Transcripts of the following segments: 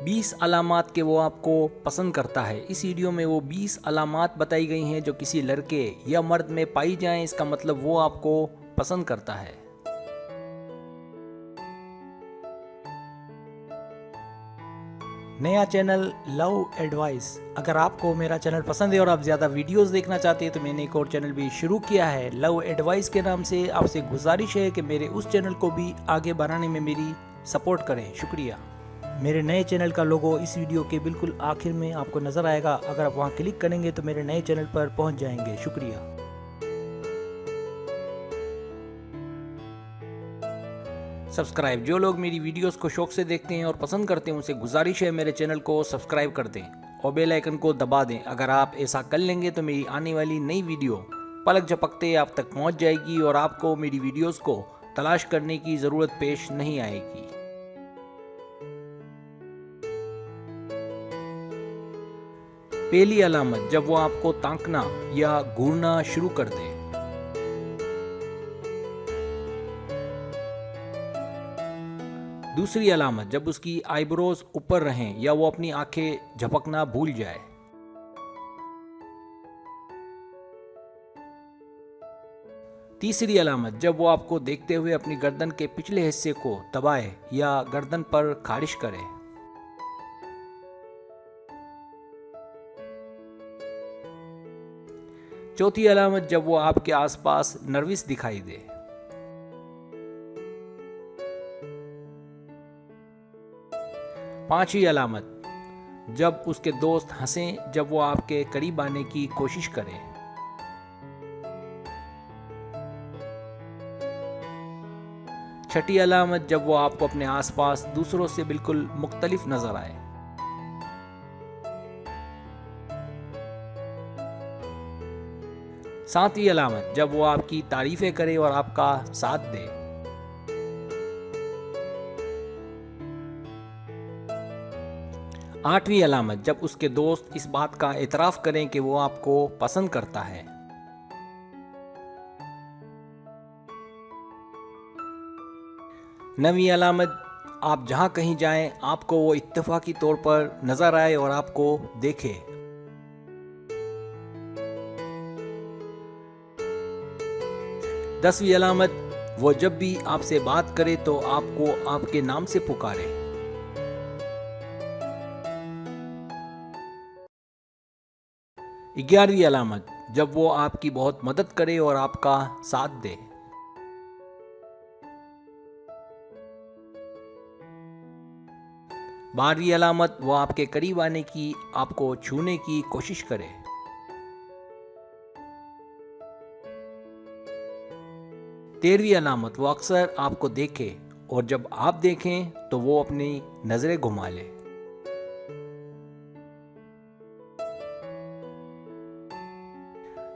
20 अलामात के वो आपको पसंद करता है। इस वीडियो में वो 20 अलामात बताई गई हैं जो किसी लड़के या मर्द में पाई जाएं, इसका मतलब वो आपको पसंद करता है। नया चैनल लव एडवाइस। अगर आपको मेरा चैनल पसंद है और आप ज़्यादा वीडियोस देखना चाहते हैं तो मैंने एक और चैनल भी शुरू किया है लव एडवाइस के नाम से। आपसे गुजारिश है कि मेरे उस चैनल को भी आगे बढ़ाने में मेरी सपोर्ट करें। शुक्रिया। मेरे नए चैनल का लोगो इस वीडियो के बिल्कुल आखिर में आपको नज़र आएगा। अगर आप वहां क्लिक करेंगे तो मेरे नए चैनल पर पहुंच जाएंगे। शुक्रिया। सब्सक्राइब। जो लोग मेरी वीडियोस को शौक से देखते हैं और पसंद करते हैं उनसे गुजारिश है मेरे चैनल को सब्सक्राइब कर दें और बेल आइकन को दबा दें। अगर आप ऐसा कर लेंगे तो मेरी आने वाली नई वीडियो पलक झपकते आप तक पहुंच जाएगी और आपको मेरी वीडियोस को तलाश करने की ज़रूरत पेश नहीं आएगी। पहली अलामत, जब वो आपको ताकना या घूरना शुरू कर दे। दूसरी अलामत, जब उसकी आईब्रोज ऊपर रहें या वो अपनी आंखें झपकना भूल जाए। तीसरी अलामत, जब वो आपको देखते हुए अपनी गर्दन के पिछले हिस्से को दबाए या गर्दन पर खारिश करे। चौथी अलामत, जब वो आपके आसपास नर्वस दिखाई दे। पांचवी अलामत, जब उसके दोस्त हंसें जब वो आपके करीब आने की कोशिश करें। छठी अलामत, जब वो आपको अपने आसपास दूसरों से बिल्कुल मुख्तलिफ नजर आए। सातवीं अलामत, जब वो आपकी तारीफें करे और आपका साथ दे। आठवीं अलामत, जब उसके दोस्त इस बात का एतराफ़ करें कि वो आपको पसंद करता है। नवीं अलामत, आप जहां कहीं जाएं आपको वो इत्तेफाकी तौर पर नजर आए और आपको देखे। 10वीं अलामत, वो जब भी आपसे बात करे तो आपको आपके नाम से पुकारे। 11वीं अलामत, जब वो आपकी बहुत मदद करे और आपका साथ दे। 12वीं अलामत, वो आपके करीब आने की, आपको छूने की कोशिश करे। 13वीं अलामत, वो अक्सर आपको देखे और जब आप देखें तो वो अपनी नजरें घुमा ले।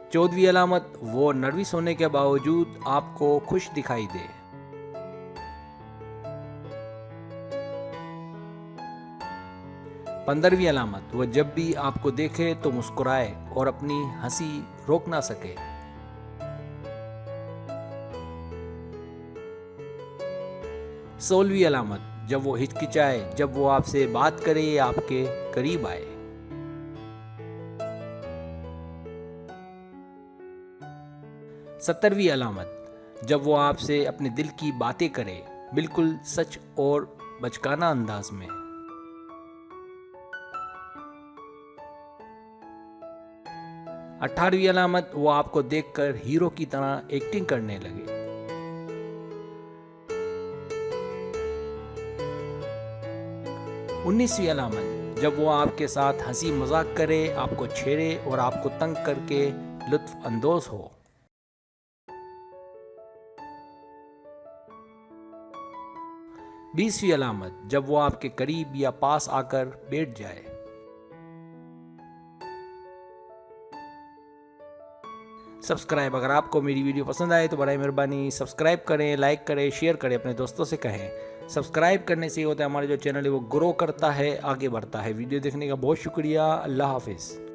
14वीं अलामत, वो नर्वस होने के बावजूद आपको खुश दिखाई दे। 15वीं अलामत, वो जब भी आपको देखे तो मुस्कुराए और अपनी हंसी रोक ना सके। 16वीं अलामत, जब वो हिचकिचाए जब वो आपसे बात करे या आपके करीब आए। 17वीं अलामत, जब वो आपसे अपने दिल की बातें करे, बिल्कुल सच और बचकाना अंदाज में। 18वीं अलामत, वो आपको देखकर हीरो की तरह एक्टिंग करने लगे। 19वीं अलामत, जब वो आपके साथ हंसी मजाक करे, आपको छेड़े और आपको तंग करके लुत्फ अंदोज हो। 20वीं अलामत, जब वो आपके करीब या पास आकर बैठ जाए। सब्सक्राइब। अगर आपको मेरी वीडियो पसंद आए तो बड़ी मेहरबानी सब्सक्राइब करें, लाइक करें, शेयर करें, अपने दोस्तों से कहें। सब्सक्राइब करने से होता है हमारा जो चैनल है वो ग्रो करता है, आगे बढ़ता है। वीडियो देखने का बहुत शुक्रिया। अल्लाह हाफिज़।